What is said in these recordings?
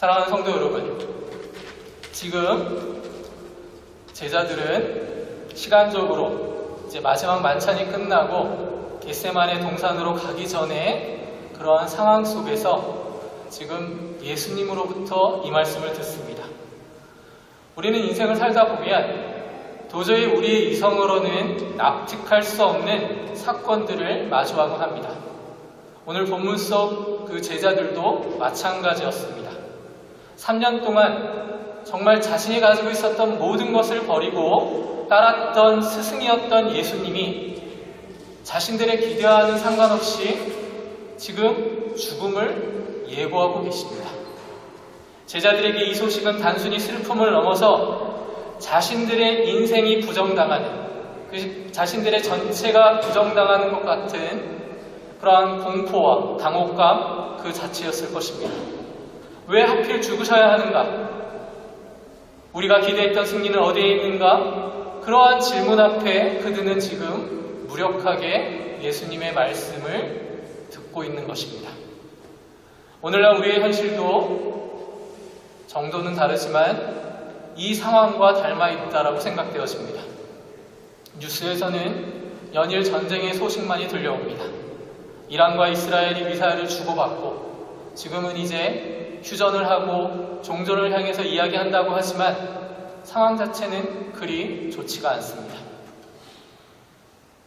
사랑하는 성도 여러분, 지금 제자들은 시간적으로 이제 마지막 만찬이 끝나고 겟세마네 동산으로 가기 전에 그러한 상황 속에서 지금 예수님으로부터 이 말씀을 듣습니다. 우리는 인생을 살다 보면 도저히 우리의 이성으로는 납득할 수 없는 사건들을 마주하곤 합니다. 오늘 본문 속 그 제자들도 마찬가지였습니다. 3년 동안 정말 자신이 가지고 있었던 모든 것을 버리고 따랐던 스승이었던 예수님이 자신들의 기대와는 상관없이 지금 죽음을 예고하고 계십니다. 제자들에게 이 소식은 단순히 슬픔을 넘어서 자신들의 인생이 부정당하는, 자신들의 전체가 부정당하는 것 같은 그러한 공포와 당혹감 그 자체였을 것입니다. 왜 하필 죽으셔야 하는가? 우리가 기대했던 승리는 어디에 있는가? 그러한 질문 앞에 그들은 지금 무력하게 예수님의 말씀을 듣고 있는 것입니다. 오늘날 우리의 현실도 정도는 다르지만 이 상황과 닮아 있다라고 생각되어집니다. 뉴스에서는 연일 전쟁의 소식만이 들려옵니다. 이란과 이스라엘이 미사일을 주고받고 지금은 이제 휴전을 하고 종전을 향해서 이야기한다고 하지만 상황 자체는 그리 좋지가 않습니다.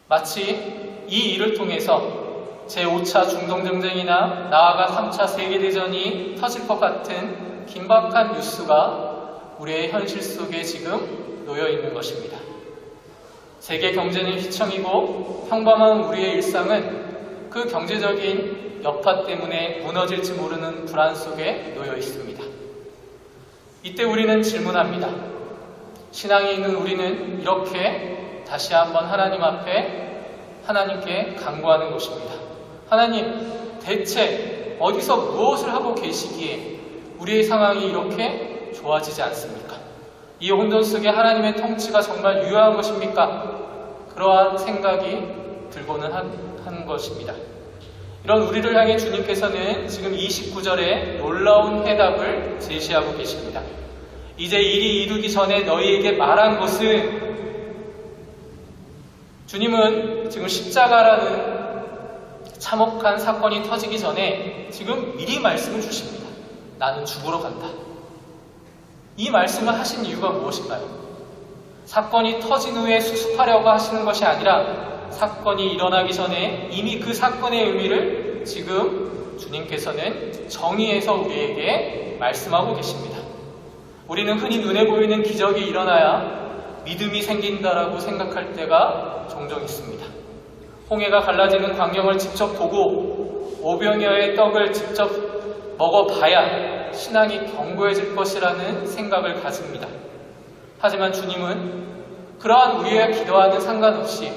마치 이 일을 통해서 제5차 중동전쟁이나 나아가 3차 세계대전이 터질 것 같은 긴박한 뉴스가 우리의 현실 속에 지금 놓여 있는 것입니다. 세계 경제는 휘청이고 평범한 우리의 일상은 그 경제적인 여파 때문에 무너질지 모르는 불안 속에 놓여 있습니다. 이때 우리는 질문합니다. 신앙이 있는 우리는 이렇게 다시 한번 하나님 앞에 하나님께 간구하는 것입니다. 하나님, 대체 어디서 무엇을 하고 계시기에 우리의 상황이 이렇게 좋아지지 않습니까? 이 혼돈 속에 하나님의 통치가 정말 유효한 것입니까? 그러한 생각이 들고는 하는 것입니다. 이런 우리를 향해 주님께서는 지금 29절에 놀라운 해답을 제시하고 계십니다. 이제 일이 이루기 전에 너희에게 말한 것은, 주님은 지금 십자가라는 참혹한 사건이 터지기 전에 지금 미리 말씀을 주십니다. 나는 죽으러 간다. 이 말씀을 하신 이유가 무엇일까요? 사건이 터진 후에 수습하려고 하시는 것이 아니라 사건이 일어나기 전에 이미 그 사건의 의미를 지금 주님께서는 정의해서 우리에게 말씀하고 계십니다. 우리는 흔히 눈에 보이는 기적이 일어나야 믿음이 생긴다라고 생각할 때가 종종 있습니다. 홍해가 갈라지는 광경을 직접 보고 500여의 떡을 직접 먹어봐야 신앙이 견고해질 것이라는 생각을 가집니다. 하지만 주님은 그러한 우리의 기도와는 상관없이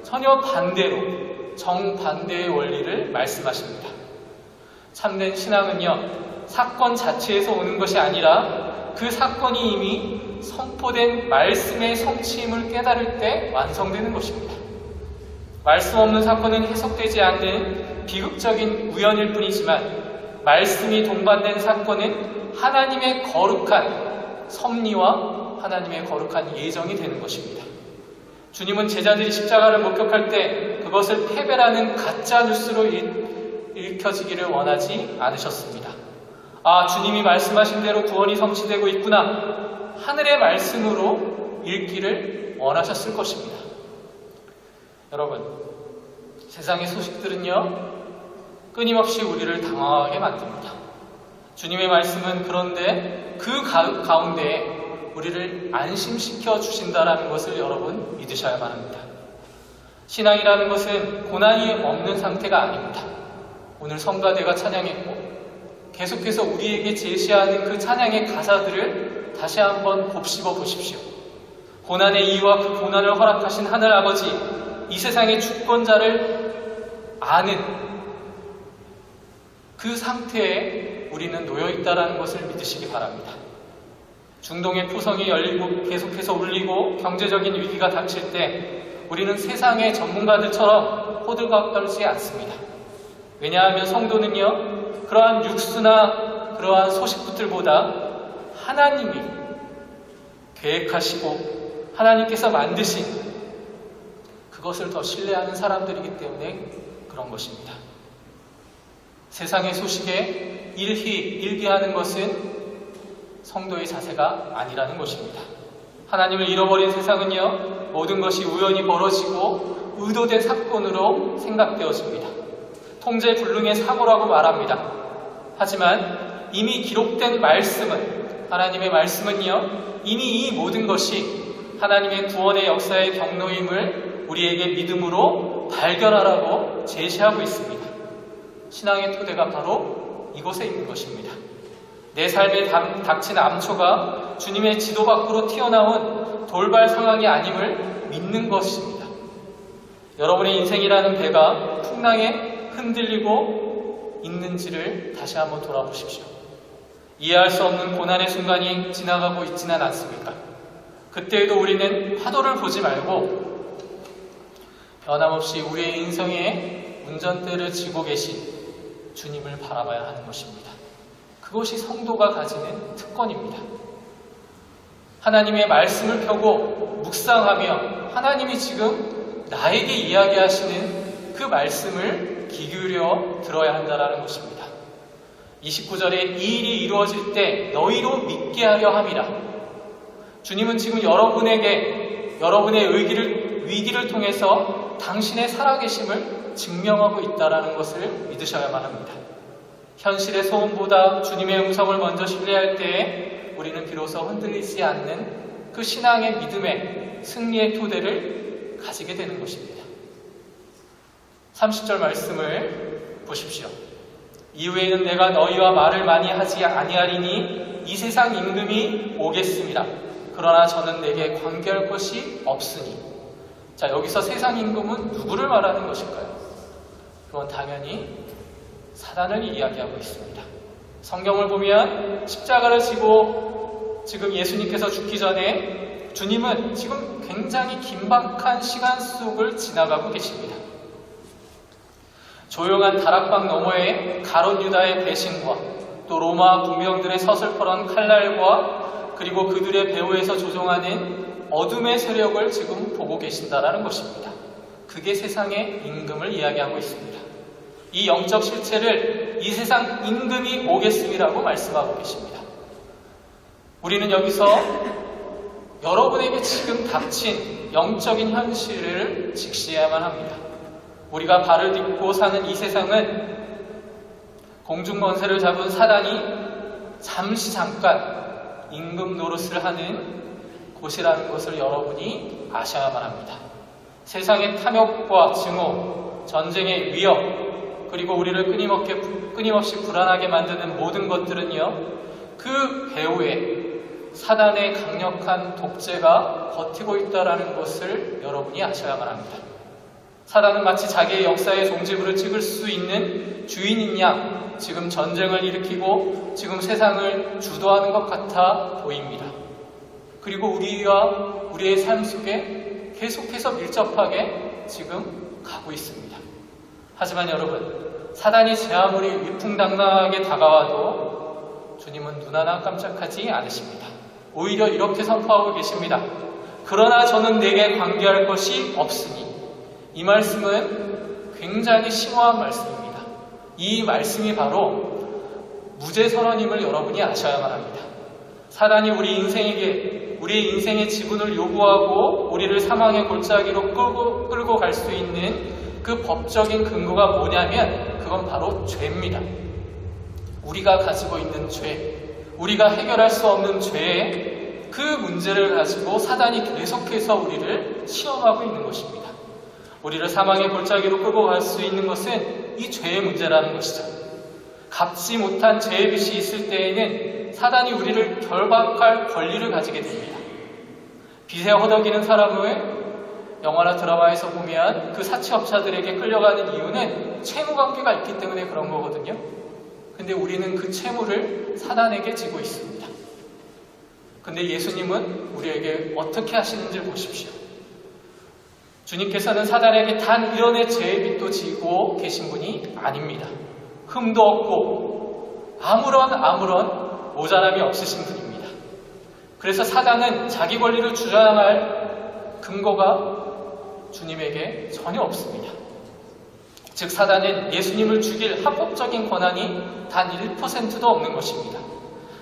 전혀 반대로 정반대의 원리를 말씀하십니다. 참된 신앙은요, 사건 자체에서 오는 것이 아니라 그 사건이 이미 선포된 말씀의 성취임을 깨달을 때 완성되는 것입니다. 말씀 없는 사건은 해석되지 않는 비극적인 우연일 뿐이지만 말씀이 동반된 사건은 하나님의 거룩한 섭리와 하나님의 거룩한 예정이 되는 것입니다. 주님은 제자들이 십자가를 목격할 때 그것을 패배라는 가짜 뉴스로 읽혀지기를 원하지 않으셨습니다. 아, 주님이 말씀하신 대로 구원이 성취되고 있구나. 하늘의 말씀으로 읽기를 원하셨을 것입니다. 여러분, 세상의 소식들은요, 끊임없이 우리를 당황하게 만듭니다. 주님의 말씀은 그런데 그 가운데 우리를 안심시켜 주신다라는 것을 여러분 믿으셔야만 합니다. 신앙이라는 것은 고난이 없는 상태가 아닙니다. 오늘 성가대가 찬양했고 계속해서 우리에게 제시하는 그 찬양의 가사들을 다시 한번 곱씹어 보십시오. 고난의 이유와 그 고난을 허락하신 하늘 아버지, 이 세상의 주권자를 아는 그 상태에 우리는 놓여있다는 것을 믿으시기 바랍니다. 중동의 포성이 열리고 계속해서 울리고 경제적인 위기가 닥칠 때 우리는 세상의 전문가들처럼 호들갑 떨지 않습니다. 왜냐하면 성도는요, 그러한 육수나 그러한 소식들보다 하나님이 계획하시고 하나님께서 만드신 그것을 더 신뢰하는 사람들이기 때문에 그런 것입니다. 세상의 소식에 일비하는 것은 성도의 자세가 아니라는 것입니다. 하나님을 잃어버린 세상은요, 모든 것이 우연히 벌어지고 의도된 사건으로 생각되어집니다. 통제불능의 사고라고 말합니다. 하지만 이미 기록된 말씀은, 하나님의 말씀은요, 이미 이 모든 것이 하나님의 구원의 역사의 경로임을 우리에게 믿음으로 발견하라고 제시하고 있습니다. 신앙의 토대가 바로 이곳에 있는 것입니다. 내 삶에 닥친 암초가 주님의 지도 밖으로 튀어나온 돌발 상황이 아님을 믿는 것입니다. 여러분의 인생이라는 배가 풍랑에 흔들리고 있는지를 다시 한번 돌아보십시오. 이해할 수 없는 고난의 순간이 지나가고 있지는 않습니까? 그때에도 우리는 파도를 보지 말고 변함없이 우리의 인생의 운전대를 쥐고 계신 주님을 바라봐야 하는 것입니다. 그것이 성도가 가지는 특권입니다. 하나님의 말씀을 펴고 묵상하며 하나님이 지금 나에게 이야기하시는 그 말씀을 귀 기울여 들어야 한다는 것입니다. 29절에 이 일이 이루어질 때 너희로 믿게 하려 함이라. 주님은 지금 여러분에게 여러분의 위기를 통해서 당신의 살아계심을 증명하고 있다는 것을 믿으셔야만 합니다. 현실의 소음보다 주님의 음성을 먼저 신뢰할 때에 우리는 비로소 흔들리지 않는 그 신앙의 믿음의 승리의 토대를 가지게 되는 것입니다. 30절 말씀을 보십시오. 이후에는 내가 너희와 말을 많이 하지 아니하리니 이 세상 임금이 오겠습니다. 그러나 저는 내게 관계할 것이 없으니. 자, 여기서 세상 임금은 누구를 말하는 것일까요? 그건 당연히 사단을 이야기하고 있습니다. 성경을 보면 십자가를 지고 지금 예수님께서 죽기 전에 주님은 지금 굉장히 긴박한 시간 속을 지나가고 계십니다. 조용한 다락방 너머에 가룟 유다의 배신과 또 로마 군병들의 서슬퍼런 칼날과 그리고 그들의 배후에서 조종하는 어둠의 세력을 지금 보고 계신다는 것입니다. 그게 세상의 임금을 이야기하고 있습니다. 이 영적 실체를 이 세상 임금이 오겠음이라고 말씀하고 계십니다. 우리는 여기서 여러분에게 지금 닥친 영적인 현실을 직시해야만 합니다. 우리가 발을 딛고 사는 이 세상은 공중권세를 잡은 사단이 잠깐 임금 노릇을 하는 곳이라는 것을 여러분이 아셔야만 합니다. 세상의 탐욕과 증오, 전쟁의 위협, 그리고 우리를 끊임없이 불안하게 만드는 모든 것들은요, 그 배후에 사단의 강력한 독재가 버티고 있다는 것을 여러분이 아셔야만 합니다. 사단은 마치 자기의 역사의 종지부를 찍을 수 있는 주인인 양 지금 전쟁을 일으키고 지금 세상을 주도하는 것 같아 보입니다. 그리고 우리의 삶 속에 계속해서 밀접하게 지금 가고 있습니다. 하지만 여러분, 사단이 제 아무리 위풍당당하게 다가와도 주님은 눈 하나 깜짝하지 않으십니다. 오히려 이렇게 선포하고 계십니다. 그러나 저는 내게 관계할 것이 없으니. 이 말씀은 굉장히 심오한 말씀입니다. 이 말씀이 바로 무죄선언임을 여러분이 아셔야만 합니다. 사단이 우리의 인생의 지분을 요구하고 우리를 사망의 골짜기로 끌고 갈 수 있는 그 법적인 근거가 뭐냐면 그건 바로 죄입니다. 우리가 가지고 있는 죄, 우리가 해결할 수 없는 죄의 그 문제를 가지고 사단이 계속해서 우리를 시험하고 있는 것입니다. 우리를 사망의 골짜기로 끌고 갈 수 있는 것은 이 죄의 문제라는 것이죠. 갚지 못한 죄의 빚이 있을 때에는 사단이 우리를 결박할 권리를 가지게 됩니다. 빚에 허덕이는 사람을 영화나 드라마에서 보면 그 사채업자들에게 끌려가는 이유는 채무 관계가 있기 때문에 그런 거거든요. 근데 우리는 그 채무를 사단에게 지고 있습니다. 근데 예수님은 우리에게 어떻게 하시는지 보십시오. 주님께서는 사단에게 단 1원의 죄의 빚도 지고 계신 분이 아닙니다. 흠도 없고 아무런 모자람이 없으신 분입니다. 그래서 사단은 자기 권리를 주장할 근거가 주님에게 전혀 없습니다. 즉 사단은 예수님을 죽일 합법적인 권한이 단 1%도 없는 것입니다.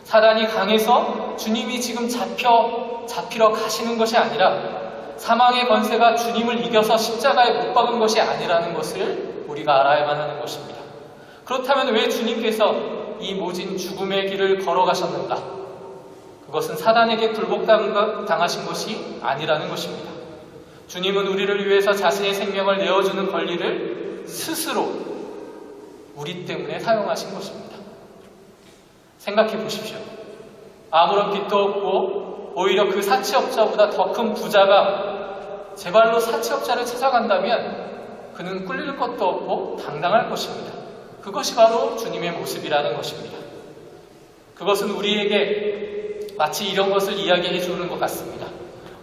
사단이 강해서 주님이 지금 잡히러 가시는 것이 아니라 사망의 권세가 주님을 이겨서 십자가에 못 박은 것이 아니라는 것을 우리가 알아야만 하는 것입니다. 그렇다면 왜 주님께서 이 모진 죽음의 길을 걸어가셨는가? 그것은 사단에게 굴복당하신 것이 아니라는 것입니다. 주님은 우리를 위해서 자신의 생명을 내어주는 권리를 스스로 우리 때문에 사용하신 것입니다. 생각해 보십시오. 아무런 빚도 없고 오히려 그 사채업자보다 더 큰 부자가 제 발로 사채업자를 찾아간다면 그는 꿀릴 것도 없고 당당할 것입니다. 그것이 바로 주님의 모습이라는 것입니다. 그것은 우리에게 마치 이런 것을 이야기해 주는 것 같습니다.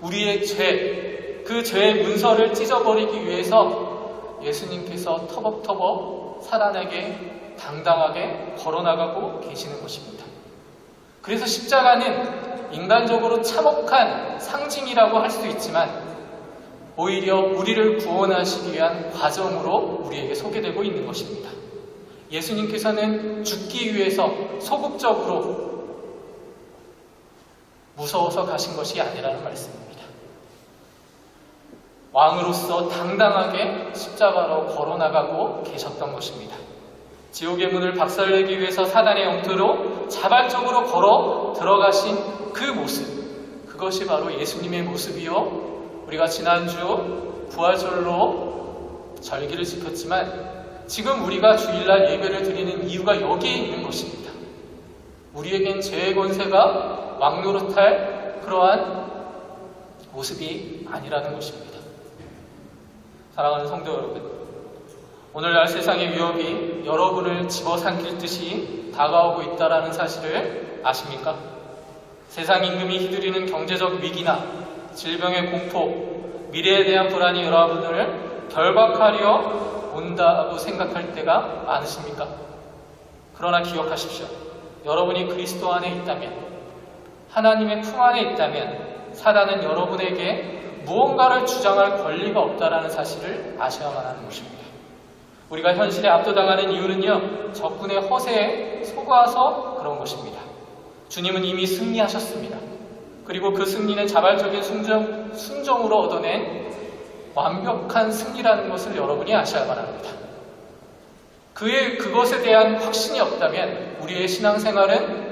우리의 죄, 그 죄의 문서를 찢어버리기 위해서 예수님께서 터벅터벅 사단에게 당당하게 걸어나가고 계시는 것입니다. 그래서 십자가는 인간적으로 참혹한 상징이라고 할 수 있지만 오히려 우리를 구원하시기 위한 과정으로 우리에게 소개되고 있는 것입니다. 예수님께서는 죽기 위해서 소극적으로 무서워서 가신 것이 아니라는 말씀입니다. 왕으로서 당당하게 십자가로 걸어나가고 계셨던 것입니다. 지옥의 문을 박살내기 위해서 사단의 영토로 자발적으로 걸어 들어가신 그 모습, 그것이 바로 예수님의 모습이요. 우리가 지난주 부활절로 절기를 지켰지만 지금 우리가 주일날 예배를 드리는 이유가 여기에 있는 것입니다. 우리에겐 죄의 권세가 왕노릇할 그러한 모습이 아니라는 것입니다. 사랑하는 성도 여러분, 오늘날 세상의 위협이 여러분을 집어삼킬 듯이 다가오고 있다는 사실을 아십니까? 세상 임금이 휘두르는 경제적 위기나 질병의 공포, 미래에 대한 불안이 여러분을 결박하려 온다고 생각할 때가 많으십니까? 그러나 기억하십시오. 여러분이 그리스도 안에 있다면, 하나님의 품 안에 있다면 사단은 여러분에게 무언가를 주장할 권리가 없다는 사실을 아셔야만 하는 것입니다. 우리가 현실에 압도당하는 이유는요, 적군의 허세에 속아서 그런 것입니다. 주님은 이미 승리하셨습니다. 그리고 그 승리는 자발적인 순종으로 얻어낸 완벽한 승리라는 것을 여러분이 아셔야만 합니다. 그것에 대한 확신이 없다면 우리의 신앙생활은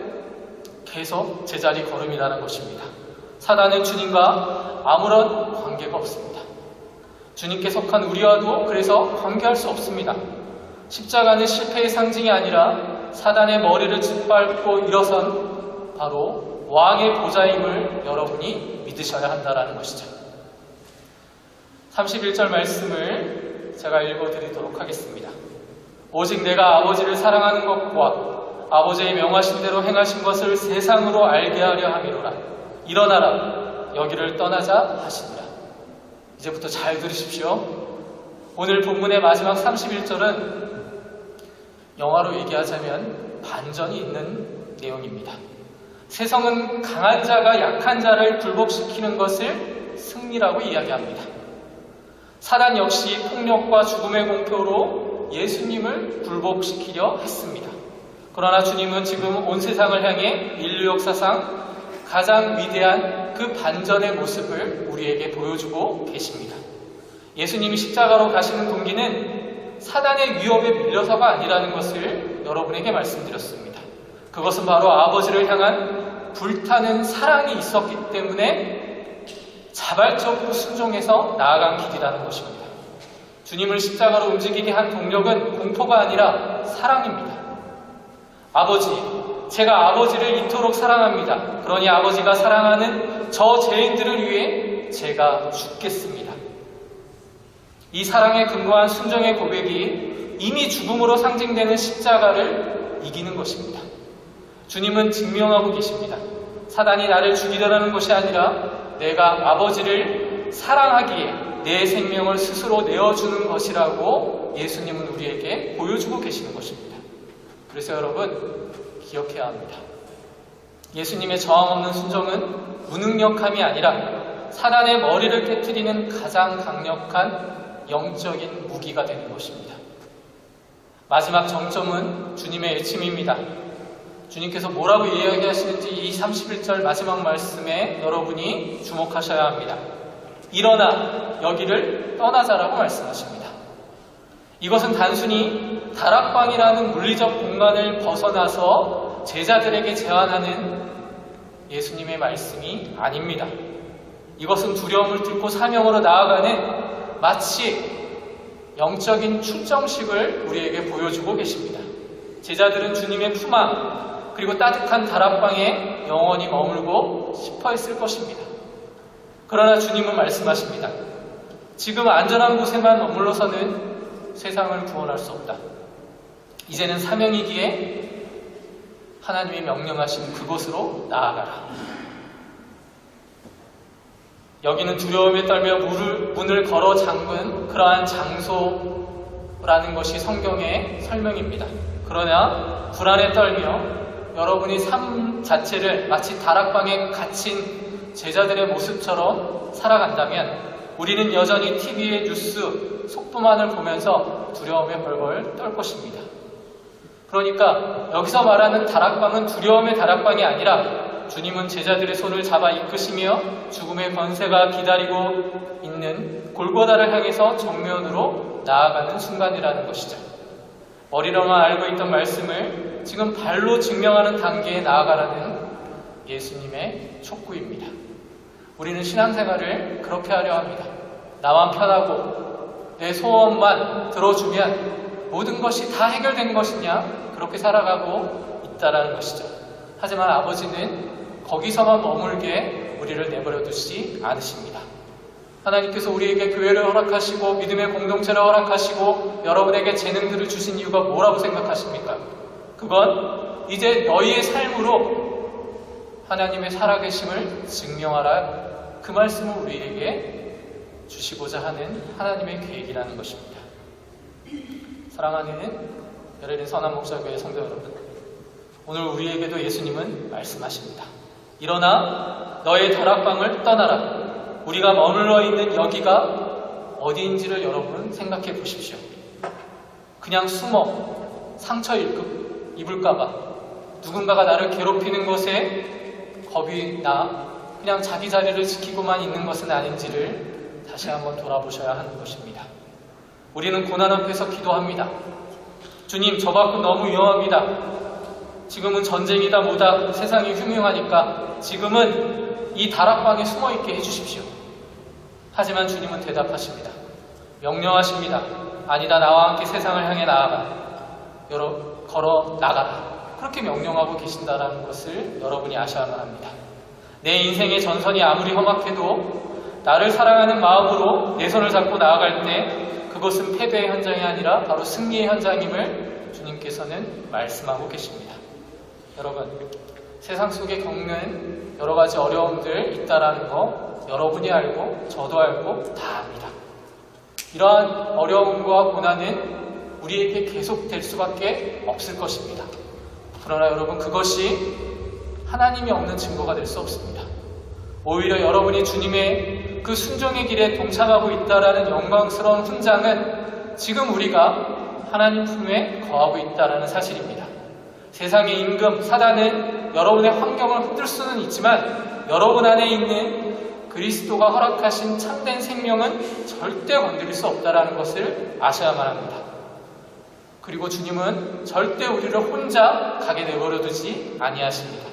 계속 제자리 걸음이라는 것입니다. 사단은 주님과 아무런 관계가 없습니다. 주님께 속한 우리와도 그래서 관계할 수 없습니다. 십자가는 실패의 상징이 아니라 사단의 머리를 짓밟고 일어선 바로 왕의 보좌임을 여러분이 믿으셔야 한다는 것이죠. 31절 말씀을 제가 읽어드리도록 하겠습니다. 오직 내가 아버지를 사랑하는 것과 아버지의 명하신 대로 행하신 것을 세상으로 알게 하려 함이로라. 일어나라, 여기를 떠나자 하시니라. 이제부터 잘 들으십시오. 오늘 본문의 마지막 31절은 영어로 얘기하자면 반전이 있는 내용입니다. 세상은 강한 자가 약한 자를 굴복시키는 것을 승리라고 이야기합니다. 사단 역시 폭력과 죽음의 공표로 예수님을 굴복시키려 했습니다. 그러나 주님은 지금 온 세상을 향해 인류 역사상 가장 위대한 그 반전의 모습을 우리에게 보여주고 계십니다. 예수님이 십자가로 가시는 동기는 사단의 위협에 밀려서가 아니라는 것을 여러분에게 말씀드렸습니다. 그것은 바로 아버지를 향한 불타는 사랑이 있었기 때문에 자발적으로 순종해서 나아간 길이라는 것입니다. 주님을 십자가로 움직이게 한 동력은 공포가 아니라 사랑입니다. 아버지, 제가 아버지를 이토록 사랑합니다. 그러니 아버지가 사랑하는 저 죄인들을 위해 제가 죽겠습니다. 이 사랑에 근거한 순종의 고백이 이미 죽음으로 상징되는 십자가를 이기는 것입니다. 주님은 증명하고 계십니다. 사단이 나를 죽이려는 것이 아니라 내가 아버지를 사랑하기에 내 생명을 스스로 내어주는 것이라고 예수님은 우리에게 보여주고 계시는 것입니다. 그래서 여러분 기억해야 합니다. 예수님의 저항 없는 순종은 무능력함이 아니라 사단의 머리를 깨트리는 가장 강력한 영적인 무기가 되는 것입니다. 마지막 정점은 주님의 일침입니다. 주님께서 뭐라고 이야기하시는지 이 31절 마지막 말씀에 여러분이 주목하셔야 합니다. 일어나 여기를 떠나자라고 말씀하십니다. 이것은 단순히 다락방이라는 물리적 공간을 벗어나서 제자들에게 제안하는 예수님의 말씀이 아닙니다. 이것은 두려움을 뚫고 사명으로 나아가는 마치 영적인 출정식을 우리에게 보여주고 계십니다. 제자들은 주님의 품앙 그리고 따뜻한 다락방에 영원히 머물고 싶어 했을 것입니다. 그러나 주님은 말씀하십니다. 지금 안전한 곳에만 머물러서는 세상을 구원할 수 없다. 이제는 사명이기에 하나님이 명령하신 그곳으로 나아가라. 여기는 두려움에 떨며 문을 걸어 잠근 그러한 장소라는 것이 성경의 설명입니다. 그러나 불안에 떨며 여러분이 삶 자체를 마치 다락방에 갇힌 제자들의 모습처럼 살아간다면 우리는 여전히 TV의 뉴스, 속보만을 보면서 두려움에 벌벌 떨 것입니다. 그러니까 여기서 말하는 다락방은 두려움의 다락방이 아니라 주님은 제자들의 손을 잡아 이끄시며 죽음의 권세가 기다리고 있는 골고다를 향해서 정면으로 나아가는 순간이라는 것이죠. 머리로만 알고 있던 말씀을 지금 발로 증명하는 단계에 나아가라는 예수님의 촉구입니다. 우리는 신앙생활을 그렇게 하려 합니다. 나만 편하고 내 소원만 들어주면 모든 것이 다 해결된 것이냐? 그렇게 살아가고 있다라는 것이죠. 하지만 아버지는 거기서만 머물게 우리를 내버려 두지 않으십니다. 하나님께서 우리에게 교회를 허락하시고 믿음의 공동체를 허락하시고 여러분에게 재능들을 주신 이유가 뭐라고 생각하십니까? 그건 이제 너희의 삶으로 하나님의 살아계심을 증명하라. 그 말씀을 우리에게 주시고자 하는 하나님의 계획이라는 것입니다. 사랑하는 베를린 선한목자교회 성도 여러분, 오늘 우리에게도 예수님은 말씀하십니다. 일어나 너의 다락방을 떠나라. 우리가 머물러 있는 여기가 어디인지를 여러분 생각해 보십시오. 그냥 숨어 상처 입을까봐, 누군가가 나를 괴롭히는 것에 겁이 나 그냥 자기 자리를 지키고만 있는 것은 아닌지를 다시 한번 돌아보셔야 하는 것입니다. 우리는 고난 앞에서 기도합니다. 주님, 저 밖은 너무 위험합니다. 지금은 전쟁이다 뭐다 세상이 흉흉하니까 지금은 이 다락방에 숨어있게 해주십시오. 하지만 주님은 대답하십니다. 명령하십니다. 아니다, 나와 함께 세상을 향해 나아가. 걸어 나가라. 그렇게 명령하고 계신다는 것을 여러분이 아셔야만 합니다. 내 인생의 전선이 아무리 험악해도 나를 사랑하는 마음으로 내 손을 잡고 나아갈 때 그것은 패배의 현장이 아니라 바로 승리의 현장임을 주님께서는 말씀하고 계십니다. 여러분, 세상 속에 겪는 여러 가지 어려움들 있다라는 거 여러분이 알고 저도 알고 다 압니다. 이러한 어려움과 고난은 우리에게 계속될 수밖에 없을 것입니다. 그러나 여러분, 그것이 하나님이 없는 증거가 될 수 없습니다. 오히려 여러분이 주님의 그 순종의 길에 동참하고 있다라는 영광스러운 훈장은 지금 우리가 하나님 품에 거하고 있다라는 사실입니다. 세상의 임금, 사단은 여러분의 환경을 흔들 수는 있지만 여러분 안에 있는 그리스도가 허락하신 참된 생명은 절대 건드릴 수 없다는 것을 아셔야만 합니다. 그리고 주님은 절대 우리를 혼자 가게 내버려두지 아니하십니다.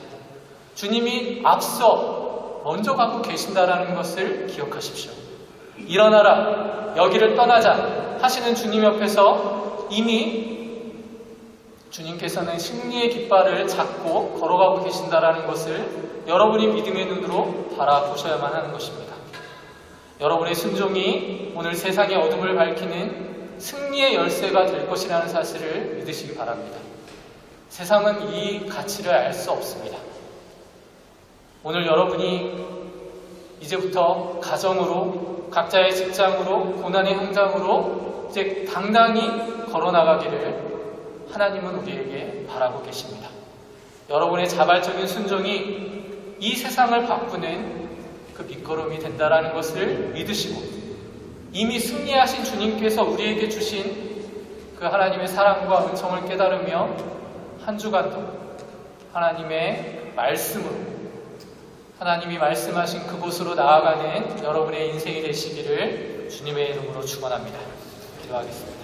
주님이 앞서 먼저 가고 계신다라는 것을 기억하십시오. 일어나라, 여기를 떠나자 하시는 주님 옆에서 이미 주님께서는 승리의 깃발을 잡고 걸어가고 계신다라는 것을 여러분이 믿음의 눈으로 바라보셔야만 하는 것입니다. 여러분의 순종이 오늘 세상의 어둠을 밝히는 승리의 열쇠가 될 것이라는 사실을 믿으시기 바랍니다. 세상은 이 가치를 알 수 없습니다. 오늘 여러분이 이제부터 가정으로, 각자의 직장으로, 고난의 현장으로 이제 당당히 걸어나가기를 하나님은 우리에게 바라고 계십니다. 여러분의 자발적인 순종이 이 세상을 바꾸는 그 밑거름이 된다라는 것을 믿으시고 이미 승리하신 주님께서 우리에게 주신 그 하나님의 사랑과 은총을 깨달으며 한 주간도 하나님의 말씀으로 하나님이 말씀하신 그곳으로 나아가는 여러분의 인생이 되시기를 주님의 이름으로 축원합니다. 기도하겠습니다.